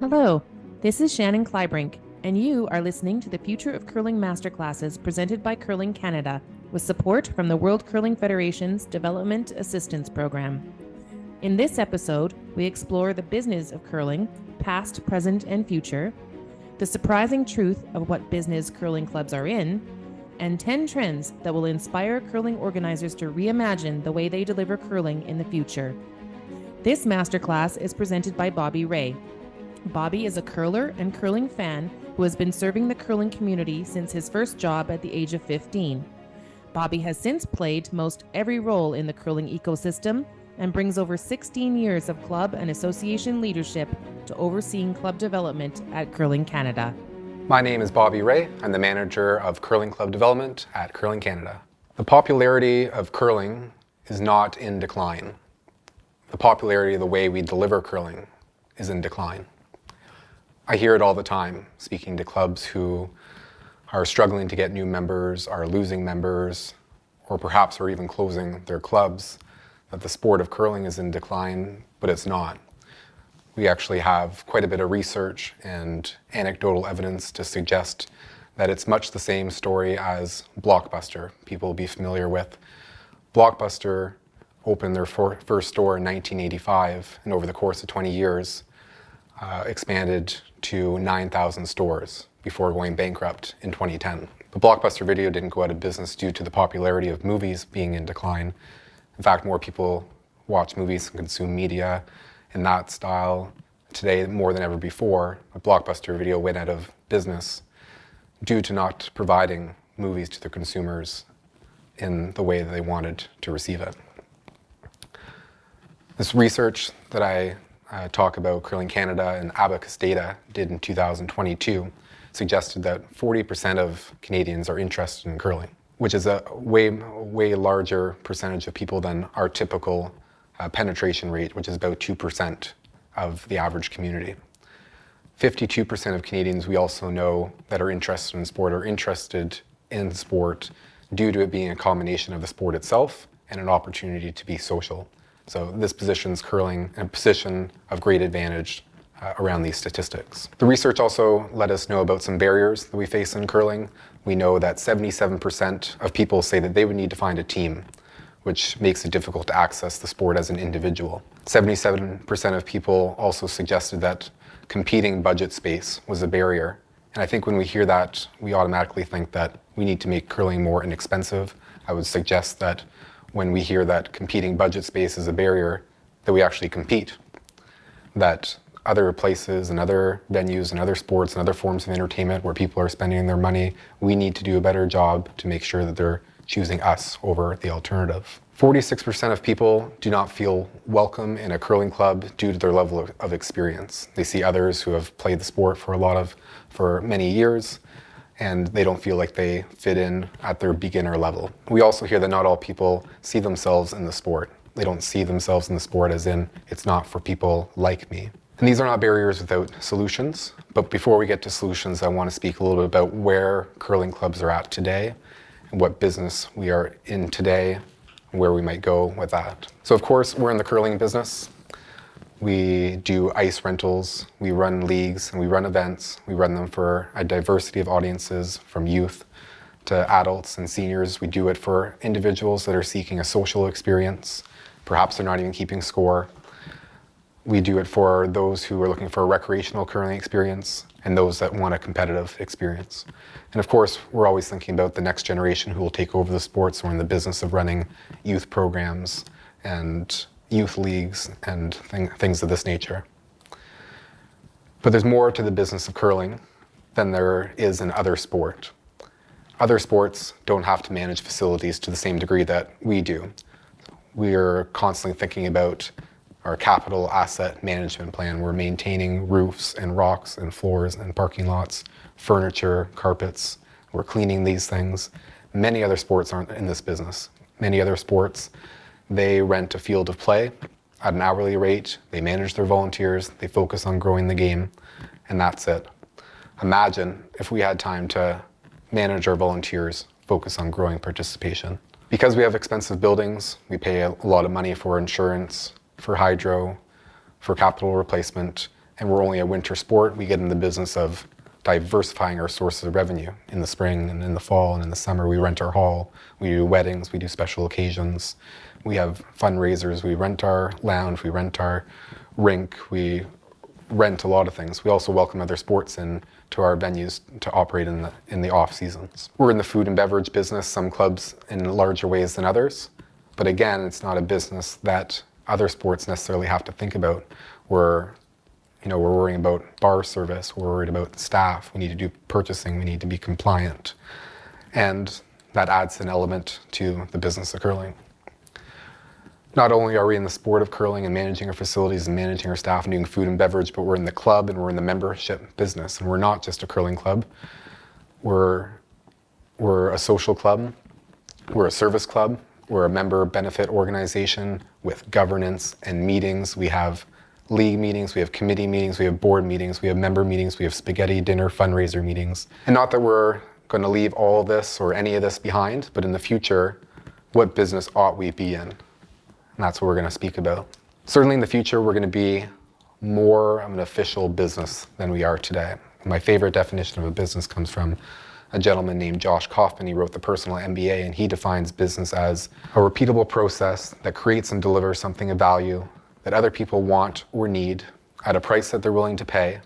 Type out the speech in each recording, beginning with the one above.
Hello, this is Shannon Kleibrink, and you are listening to the Future of Curling Masterclasses presented by Curling Canada, with support from the World Curling Federation's Development Assistance Program. In this episode, we explore the business of curling, past, present, and future, the surprising truth of what business curling clubs are in, and 10 trends that will inspire curling organizers to reimagine the way they deliver curling in the future. This masterclass is presented by Bobby Ray. Bobby is a curler and curling fan who has been serving the curling community since his first job at the age of 15. Bobby has since played most every role in the curling ecosystem and brings over 16 years of club and association leadership to overseeing club development at Curling Canada. My name is Bobby Ray. I'm the manager of Curling Club Development at Curling Canada. The popularity of curling is not in decline. The popularity of the way we deliver curling is in decline. I hear it all the time, speaking to clubs who are struggling to get new members, are losing members, or perhaps are even closing their clubs, that the sport of curling is in decline, but it's not. We actually have quite a bit of research and anecdotal evidence to suggest that it's much the same story as Blockbuster. People will be familiar with. Blockbuster opened their first store in 1985, and over the course of 20 years, expanded to 9,000 stores before going bankrupt in 2010. The Blockbuster Video didn't go out of business due to the popularity of movies being in decline. In fact, more people watch movies and consume media in that style today more than ever before. But Blockbuster Video went out of business due to not providing movies to their consumers in the way that they wanted to receive it. This research that I talk about, Curling Canada and Abacus data did in 2022, suggested that 40% of Canadians are interested in curling, which is a way larger percentage of people than our typical penetration rate, which is about 2% of the average community. 52% of Canadians we also know that are interested in sport are interested in sport due to it being a combination of the sport itself and an opportunity to be social. So this positions curling in a position of great advantage around these statistics. The research also let us know about some barriers that we face in curling. We know that 77% of people say that they would need to find a team, which makes it difficult to access the sport as an individual. 77% of people also suggested that competing budget space was a barrier. And I think when we hear that, we automatically think that we need to make curling more inexpensive. I would suggest that when we hear that competing budget space is a barrier, that we actually compete. That other places and other venues and other sports and other forms of entertainment where people are spending their money, we need to do a better job to make sure that they're choosing us over the alternative. 46% of people do not feel welcome in a curling club due to their level of experience. They see others who have played the sport for many years, and they don't feel like they fit in at their beginner level. We also hear that not all people see themselves in the sport. They don't see themselves in the sport as in, it's not for people like me. And these are not barriers without solutions, but before we get to solutions, I want to speak a little bit about where curling clubs are at today and what business we are in today, and where we might go with that. So of course, we're in the curling business. We do ice rentals, we run leagues, and we run events. We run them for a diversity of audiences, from youth to adults and seniors. We do it for individuals that are seeking a social experience. Perhaps they're not even keeping score. We do it for those who are looking for a recreational curling experience and those that want a competitive experience. And of course, we're always thinking about the next generation who will take over the sport. So we're in the business of running youth programs and youth leagues and things of this nature. But there's more to the business of curling than there is in other sport. Other sports don't have to manage facilities to the same degree that we do. We're constantly thinking about our capital asset management plan. We're maintaining roofs and rocks and floors and parking lots, furniture, carpets. We're cleaning these things. Many other sports aren't in this business. Many other sports, they rent a field of play at an hourly rate. They manage their volunteers. They focus on growing the game, and that's it. Imagine if we had time to manage our volunteers, focus on growing participation. Because we have expensive buildings, we pay a lot of money for insurance, for hydro, for capital replacement, and we're only a winter sport, we get in the business of diversifying our sources of revenue. In the spring and in the fall and in the summer, we rent our hall, we do weddings, we do special occasions, we have fundraisers, we rent our lounge, we rent our rink, we rent a lot of things. We also welcome other sports in to our venues to operate in the off seasons. We're in the food and beverage business, some clubs in larger ways than others, but again, it's not a business that other sports necessarily have to think about. We're worrying about bar service, we're worried about staff, we need to do purchasing, we need to be compliant. And that adds an element to the business of curling. Not only are we in the sport of curling and managing our facilities and managing our staff and doing food and beverage, but we're in the club and we're in the membership business. And we're not just a curling club. We're a social club, we're a service club, we're a member benefit organization with governance and meetings. We have league meetings, we have committee meetings, we have board meetings, we have member meetings, we have spaghetti dinner fundraiser meetings. And not that we're going to leave all of this or any of this behind, but in the future, what business ought we be in? And that's what we're going to speak about. Certainly in the future, we're going to be more of an official business than we are today. My favorite definition of a business comes from a gentleman named Josh Kaufman. He wrote the Personal MBA, and he defines business as a repeatable process that creates and delivers something of value that other people want or need at a price that they're willing to pay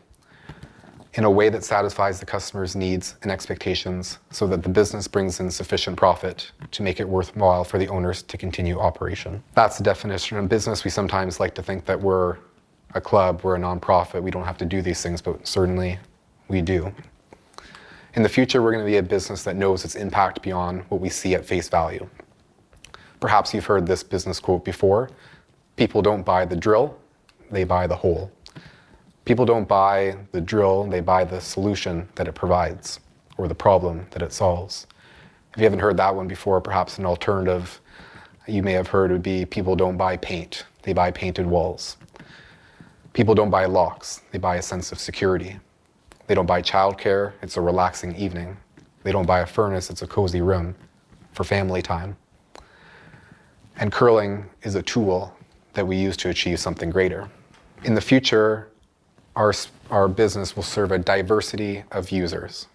in a way that satisfies the customer's needs and expectations so that the business brings in sufficient profit to make it worthwhile for the owners to continue operation. That's the definition of business. We sometimes like to think that we're a club, we're a nonprofit, we don't have to do these things, but certainly we do. In the future, we're going to be a business that knows its impact beyond what we see at face value. Perhaps you've heard this business quote before. People don't buy the drill, they buy the hole. People don't buy the drill, they buy the solution that it provides or the problem that it solves. If you haven't heard that one before, perhaps an alternative you may have heard would be people don't buy paint, they buy painted walls. People don't buy locks, they buy a sense of security. They don't buy childcare, it's a relaxing evening. They don't buy a furnace, it's a cozy room for family time. And curling is a tool that we use to achieve something greater. In the future, our business will serve a diversity of users.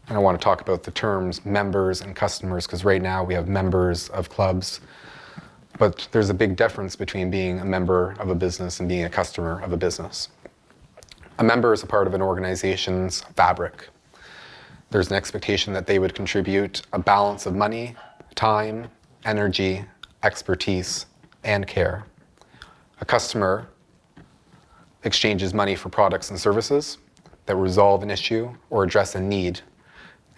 And I want to talk about the terms members and customers, because right now we have members of clubs, but there's a big difference between being a member of a business and being a customer of a business. A member is a part of an organization's fabric. There's an expectation that they would contribute a balance of money, time, energy, expertise, and care. A customer exchanges money for products and services that resolve an issue or address a need,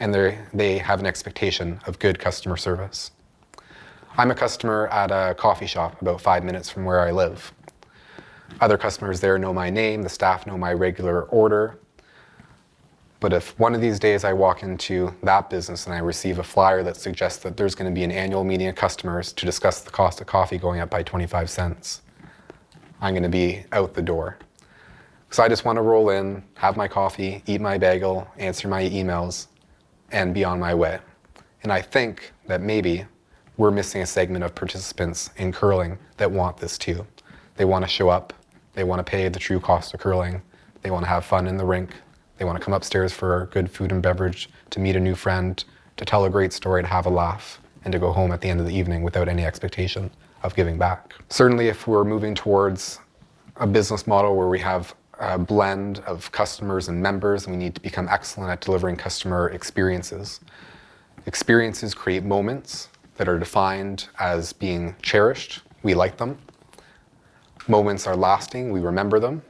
and they have an expectation of good customer service. I'm a customer at a coffee shop about 5 minutes from where I live. Other customers there know my name, the staff know my regular order. But if one of these days I walk into that business and I receive a flyer that suggests that there's going to be an annual meeting of customers to discuss the cost of coffee going up by 25 cents, I'm going to be out the door. So I just want to roll in, have my coffee, eat my bagel, answer my emails, and be on my way. And I think that maybe we're missing a segment of participants in curling that want this too. They want to show up, they want to pay the true cost of curling, they want to have fun in the rink, they want to come upstairs for good food and beverage, to meet a new friend, to tell a great story, to have a laugh, and to go home at the end of the evening without any expectation of giving back. Certainly if we're moving towards a business model where we have a blend of customers and members, and we need to become excellent at delivering customer experiences. Experiences create moments that are defined as being cherished. We like them. Moments are lasting. We remember them.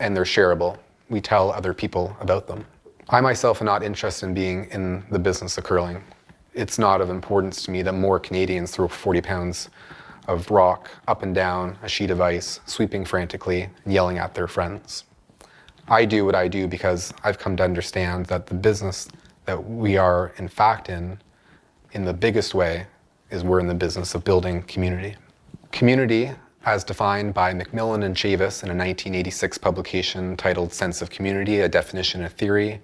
And they're shareable. We tell other people about them. I myself am not interested in being in the business of curling. It's not of importance to me that more Canadians throw 40 pounds of rock up and down a sheet of ice, sweeping frantically and yelling at their friends. I do what I do because I've come to understand that the business that we are in fact in the biggest way, is we're in the business of building community. Community, as defined by Macmillan and Chavis in a 1986 publication titled Sense of Community, a definition of theory,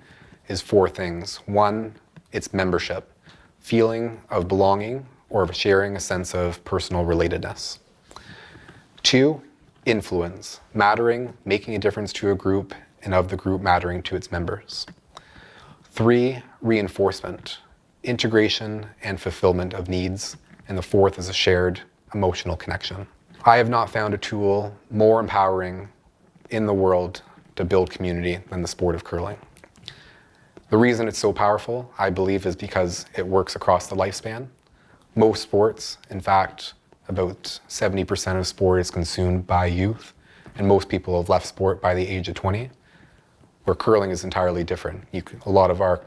is 4 things. 1, it's membership, feeling of belonging or of sharing a sense of personal relatedness. 2, influence, mattering, making a difference to a group, and of the group mattering to its members. 3, reinforcement, integration and fulfillment of needs. And the 4th is a shared emotional connection. I have not found a tool more empowering in the world to build community than the sport of curling. The reason it's so powerful, I believe, is because it works across the lifespan. Most sports, in fact, about 70% of sport is consumed by youth, and most people have left sport by the age of 20, where curling is entirely different. A lot of our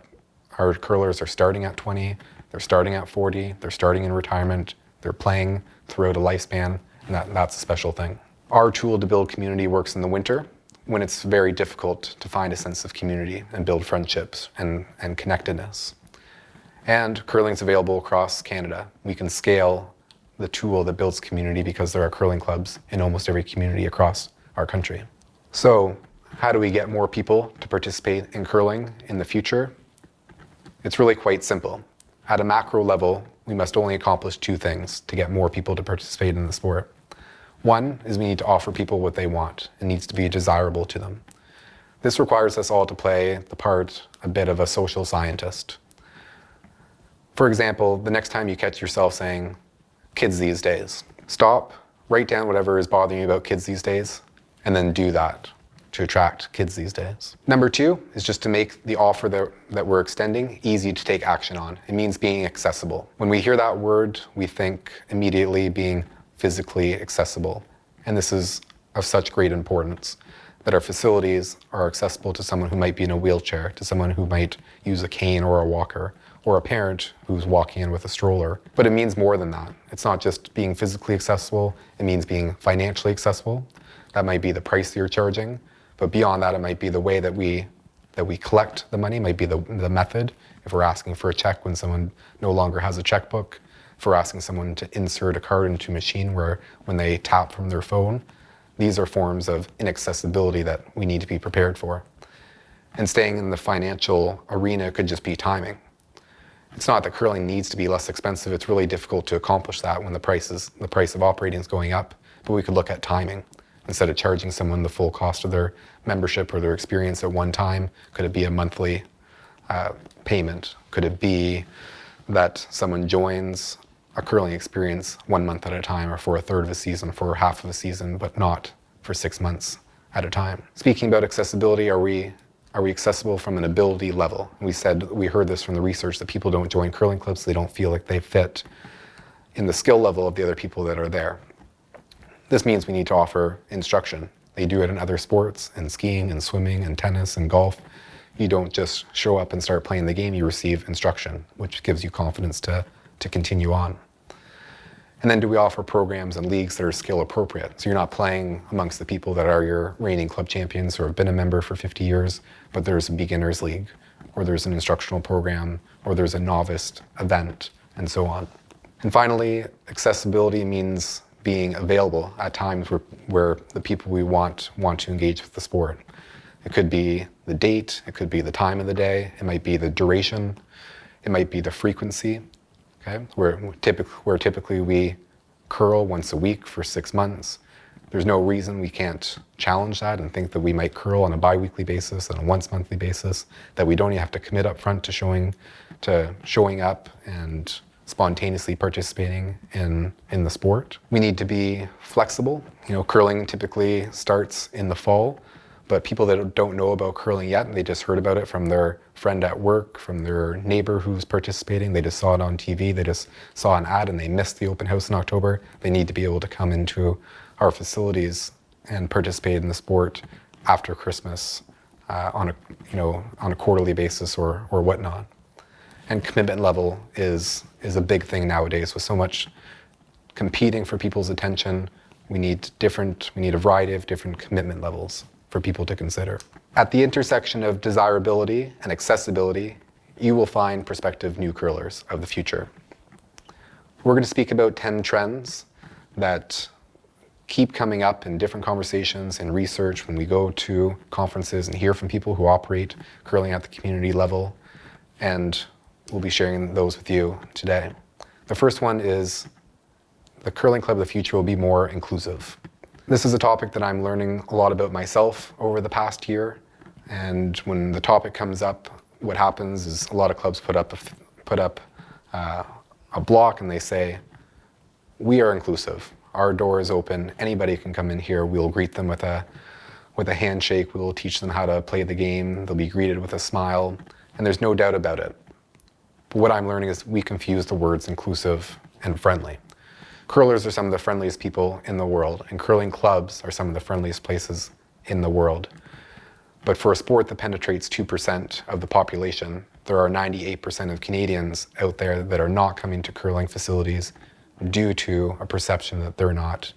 curlers are starting at 20, they're starting at 40, they're starting in retirement, they're playing throughout a lifespan, and that's a special thing. Our tool to build community works in the winter, when it's very difficult to find a sense of community and build friendships and connectedness. And curling is available across Canada. We can scale the tool that builds community because there are curling clubs in almost every community across our country. So how do we get more people to participate in curling in the future? It's really quite simple. At a macro level, we must only accomplish 2 things to get more people to participate in the sport. 1 is we need to offer people what they want. It needs to be desirable to them. This requires us all to play the part a bit of a social scientist. For example, the next time you catch yourself saying, "kids these days," stop, write down whatever is bothering you about kids these days, and then do that to attract kids these days. Number 2 is just to make the offer that we're extending easy to take action on. It means being accessible. When we hear that word, we think immediately being physically accessible. And this is of such great importance, that our facilities are accessible to someone who might be in a wheelchair, to someone who might use a cane or a walker, or a parent who's walking in with a stroller. But it means more than that. It's not just being physically accessible, it means being financially accessible. That might be the price you're charging, but beyond that, it might be the way that we collect the money, might be the method. If we're asking for a check when someone no longer has a checkbook, if we're asking someone to insert a card into a machine where when they tap from their phone, these are forms of inaccessibility that we need to be prepared for. And staying in the financial arena could just be timing. It's not that curling needs to be less expensive. It's really difficult to accomplish that when the price of operating is going up. But we could look at timing. Instead of charging someone the full cost of their membership or their experience at one time, could it be a monthly payment? Could it be that someone joins a curling experience 1 month at a time, or for a third of a season, for half of a season, but not for 6 months at a time? Speaking about accessibility, are we accessible from an ability level? We heard this from the research, that people don't join curling clubs, they don't feel like they fit in the skill level of the other people that are there. This means we need to offer instruction. They do it in other sports, in skiing and swimming and tennis and golf. You don't just show up and start playing the game, you receive instruction, which gives you confidence to continue on. And then do we offer programs and leagues that are skill appropriate? So you're not playing amongst the people that are your reigning club champions or have been a member for 50 years, but there's a beginners league, or there's an instructional program, or there's a novice event, and so on. And finally, accessibility means being available at times where the people we want to engage with the sport. It could be the date, it could be the time of the day, it might be the duration, it might be the frequency. Okay, where typically we curl once a week for 6 months. There's no reason we can't challenge that and think that we might curl on a bi-weekly basis and a once monthly basis, that we don't even have to commit up front to showing up and spontaneously participating in the sport. We need to be flexible. Curling typically starts in the fall, but people that don't know about curling yet, they just heard about it from their friend at work, from their neighbor who's participating, they just saw it on TV, they just saw an ad and they missed the open house in October. They need to be able to come into our facilities and participate in the sport after Christmas on a quarterly basis or whatnot. And commitment level is a big thing nowadays. With so much competing for people's attention, we need a variety of different commitment levels for people to consider. At the intersection of desirability and accessibility, you will find prospective new curlers of the future. We're going to speak about 10 trends that keep coming up in different conversations and research when we go to conferences and hear from people who operate curling at the community level, and we'll be sharing those with you today. The first one is the curling club of the future will be more inclusive. This is a topic that I'm learning a lot about myself over the past year. And when the topic comes up, what happens is a lot of clubs put up a block and they say, we are inclusive. Our door is open. Anybody can come in here. We'll greet them with a handshake. We'll teach them how to play the game. They'll be greeted with a smile. And there's no doubt about it. But what I'm learning is we confuse the words inclusive and friendly. Curlers are some of the friendliest people in the world, and curling clubs are some of the friendliest places in the world. But for a sport that penetrates 2% of the population, there are 98% of Canadians out there that are not coming to curling facilities due to a perception that they're not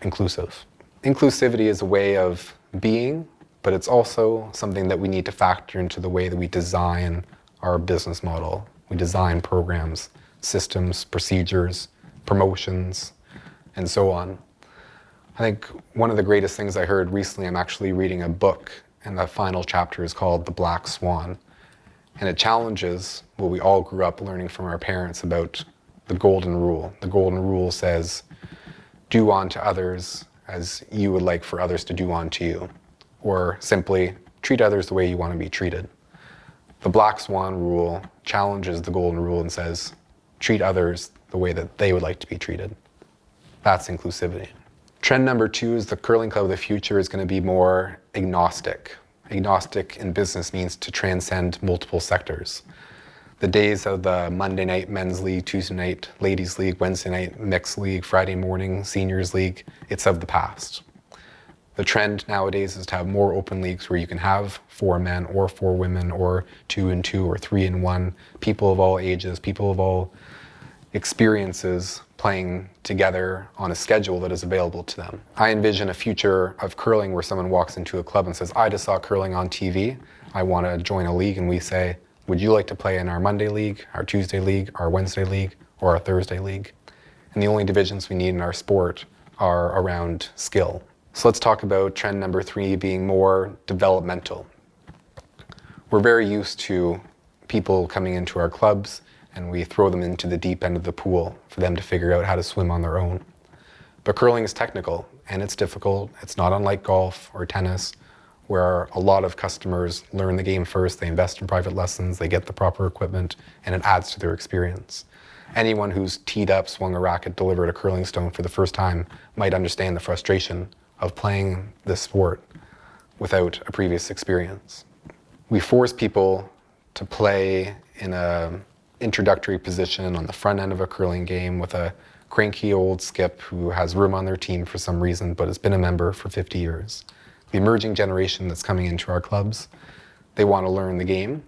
inclusive. Inclusivity is a way of being, but it's also something that we need to factor into the way that we design our business model. We design programs, systems, procedures, promotions, and so on. I think one of the greatest things I heard recently, I'm actually reading a book, and the final chapter is called The Black Swan. And it challenges what we all grew up learning from our parents about the golden rule. The golden rule says, do unto others as you would like for others to do unto you. Or simply, treat others the way you want to be treated. The Black Swan rule challenges the golden rule and says, treat others the way that they would like to be treated. That's inclusivity. Trend number 2 is the curling club of the future is going to be more agnostic. Agnostic in business means to transcend multiple sectors. The days of the Monday night men's league, Tuesday night ladies league, Wednesday night mixed league, Friday morning seniors league, it's of the past. The trend nowadays is to have more open leagues where you can have 4 men or 4 women or 2 and 2 or 3 and 1, people of all ages, people of all experiences playing together on a schedule that is available to them. I envision a future of curling where someone walks into a club and says, I just saw curling on TV, I want to join a league, and we say, would you like to play in our Monday league, our Tuesday league, our Wednesday league, or our Thursday league? And the only divisions we need in our sport are around skill. So let's talk about trend number 3 being more developmental. We're very used to people coming into our clubs and we throw them into the deep end of the pool for them to figure out how to swim on their own. But curling is technical and it's difficult. It's not unlike golf or tennis, where a lot of customers learn the game first, they invest in private lessons, they get the proper equipment, and it adds to their experience. Anyone who's teed up, swung a racket, delivered a curling stone for the first time might understand the frustration of playing this sport without a previous experience. We force people to play in an introductory position on the front end of a curling game with a cranky old skip who has room on their team for some reason but has been a member for 50 years. The emerging generation that's coming into our clubs, they want to learn the game.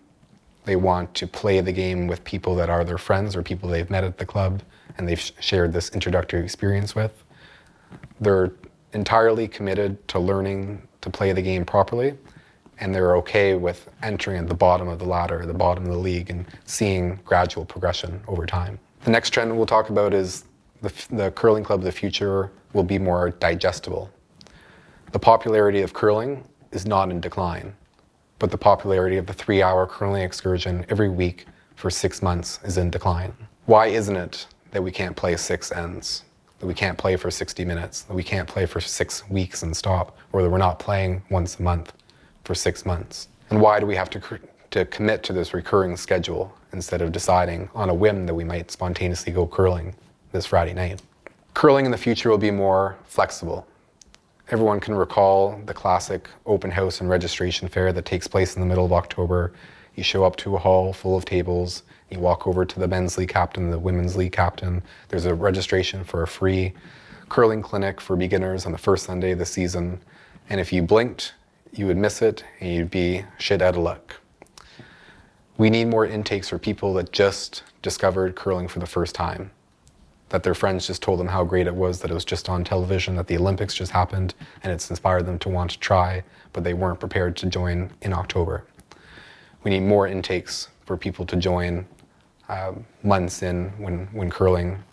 They want to play the game with people that are their friends or people they've met at the club and they've shared this introductory experience with. They're entirely committed to learning to play the game properly, and they're okay with entering at the bottom of the ladder, the bottom of the league, and seeing gradual progression over time. The next trend we'll talk about is the curling club of the future will be more digestible. The popularity of curling is not in decline, but the popularity of the 3-hour curling excursion every week for 6 months is in decline. Why isn't it that we can't play 6 ends? That we can't play for 60 minutes, that we can't play for 6 weeks and stop, or that we're not playing once a month for 6 months? And why do we have to commit to this recurring schedule instead of deciding on a whim that we might spontaneously go curling this Friday night? Curling in the future will be more flexible. Everyone can recall the classic open house and registration fair that takes place in the middle of October. You show up to a hall full of tables, you walk over to the men's league captain, the women's league captain. There's a registration for a free curling clinic for beginners on the first Sunday of the season. And if you blinked, you would miss it and you'd be shit out of luck. We need more intakes for people that just discovered curling for the first time, that their friends just told them how great it was, that it was just on television, that the Olympics just happened, and it's inspired them to want to try, but they weren't prepared to join in October. We need more intakes for people to join months in when curling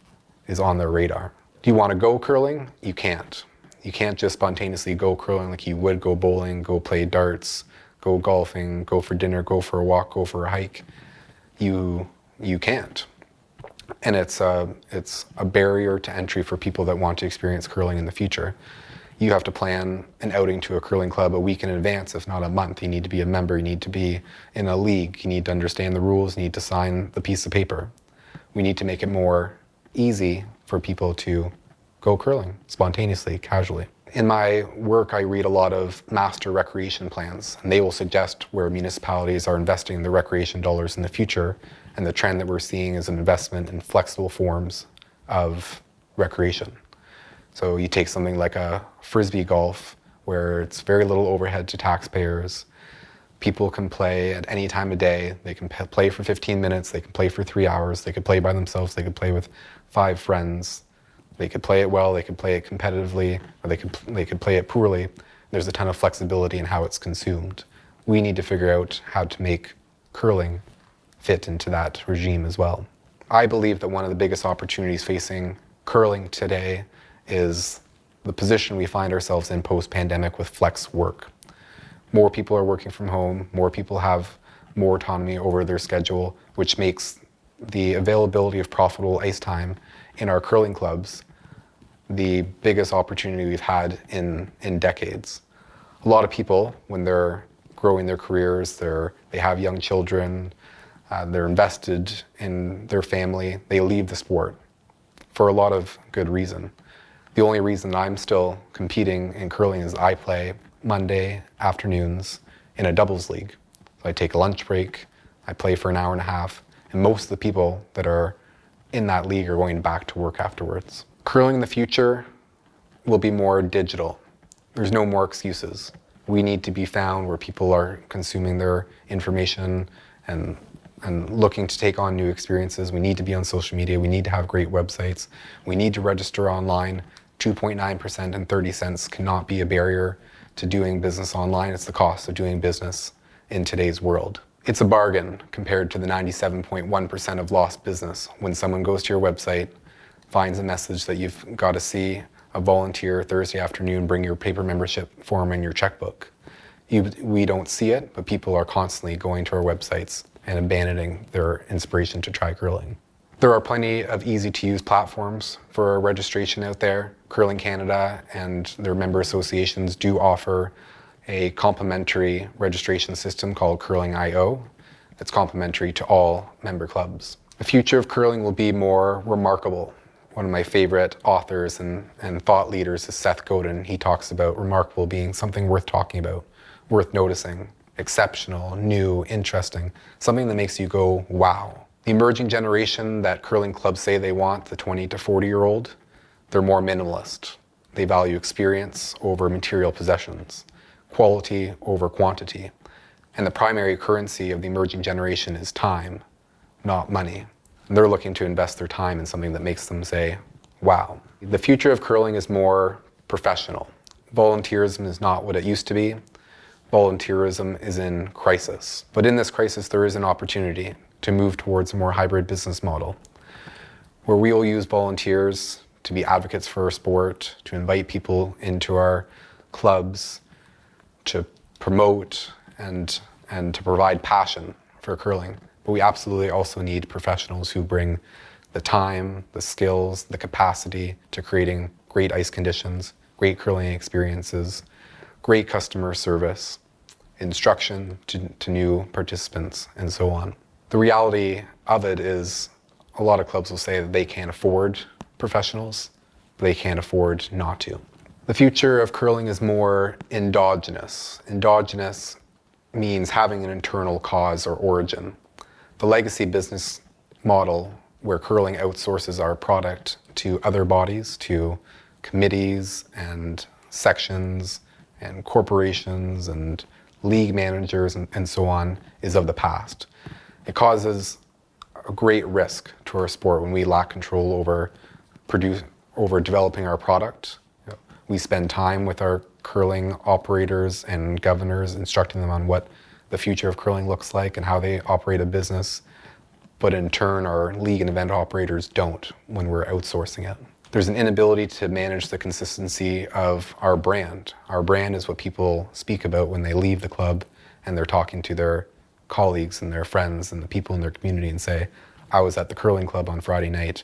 is on their radar. Do you want to go curling? You can't. You can't just spontaneously go curling like you would go bowling, go play darts, go golfing, go for dinner, go for a walk, go for a hike. You can't. And it's a barrier to entry for people that want to experience curling in the future. You have to plan an outing to a curling club a week in advance, if not a month. You need to be a member, you need to be in a league, you need to understand the rules, you need to sign the piece of paper. We need to make it more easy for people to go curling spontaneously, casually. In my work, I read a lot of master recreation plans, and they will suggest where municipalities are investing their recreation dollars in the future, and the trend that we're seeing is an investment in flexible forms of recreation. So you take something like a frisbee golf, where it's very little overhead to taxpayers. People can play at any time of day. They can play for 15 minutes, they can play for 3 hours, they could play by themselves, they could play with 5 friends. They could play it well, they could play it competitively, or they could play it poorly. There's a ton of flexibility in how it's consumed. We need to figure out how to make curling fit into that regime as well. I believe that one of the biggest opportunities facing curling today is the position we find ourselves in post-pandemic with flex work. More people are working from home, more people have more autonomy over their schedule, which makes the availability of profitable ice time in our curling clubs the biggest opportunity we've had in decades. A lot of people, when they're growing their careers, they have young children, they're invested in their family, they leave the sport for a lot of good reason. The only reason I'm still competing in curling is I play Monday afternoons in a doubles league. So I take a lunch break, I play for an hour and a half, and most of the people that are in that league are going back to work afterwards. Curling in the future will be more digital. There's no more excuses. We need to be found where people are consuming their information and looking to take on new experiences. We need to be on social media. We need to have great websites. We need to register online. 2.9% and 30 cents cannot be a barrier to doing business online. It's the cost of doing business in today's world. It's a bargain compared to the 97.1% of lost business when someone goes to your website, finds a message that you've got to see a volunteer Thursday afternoon, bring your paper membership form and your checkbook. We don't see it, but people are constantly going to our websites and abandoning their inspiration to try curling. There are plenty of easy-to-use platforms for registration out there. Curling Canada and their member associations do offer a complimentary registration system called Curling.io. It's complimentary to all member clubs. The future of curling will be more remarkable. One of my favorite authors and thought leaders is Seth Godin. He talks about remarkable being something worth talking about, worth noticing, exceptional, new, interesting, something that makes you go, wow. The emerging generation that curling clubs say they want, the 20 to 40-year-old, they're more minimalist. They value experience over material possessions, quality over quantity. And the primary currency of the emerging generation is time, not money. And they're looking to invest their time in something that makes them say, wow. The future of curling is more professional. Volunteerism is not what it used to be. Volunteerism is in crisis. But in this crisis, there is an opportunity to move towards a more hybrid business model, where we will use volunteers to be advocates for our sport, to invite people into our clubs, to promote and to provide passion for curling. But we absolutely also need professionals who bring the time, the skills, the capacity to creating great ice conditions, great curling experiences, great customer service, instruction to new participants, and so on. The reality of it is a lot of clubs will say that they can't afford professionals, but they can't afford not to. The future of curling is more endogenous. Endogenous means having an internal cause or origin. The legacy business model where curling outsources our product to other bodies, to committees and sections and corporations and league managers and so on, is of the past. It causes a great risk to our sport when we lack control over developing our product. We spend time with our curling operators and governors, instructing them on what the future of curling looks like and how they operate a business. But in turn, our league and event operators don't when we're outsourcing it. There's an inability to manage the consistency of our brand. Our brand is what people speak about when they leave the club and they're talking to their colleagues and their friends and the people in their community and say, I was at the curling club on Friday night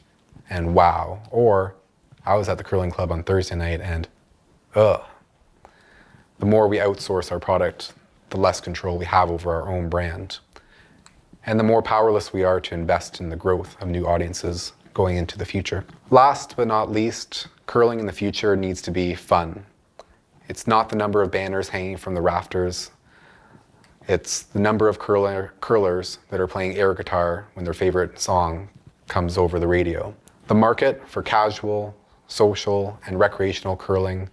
and wow, or I was at the curling club on Thursday night and ugh. The more we outsource our product, the less control we have over our own brand. And the more powerless we are to invest in the growth of new audiences going into the future. Last but not least, curling in the future needs to be fun. It's not the number of banners hanging from the rafters. It's the number of curlers that are playing air guitar when their favorite song comes over the radio. The market for casual, social, and recreational curling,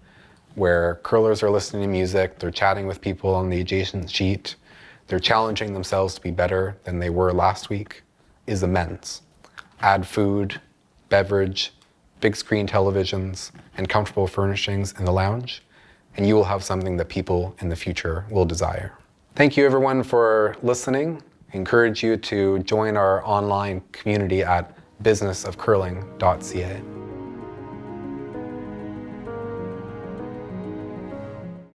where curlers are listening to music, they're chatting with people on the adjacent sheet, they're challenging themselves to be better than they were last week, is immense. Add food, beverage, big screen televisions, and comfortable furnishings in the lounge, and you will have something that people in the future will desire. Thank you everyone for listening. I encourage you to join our online community at businessofcurling.ca.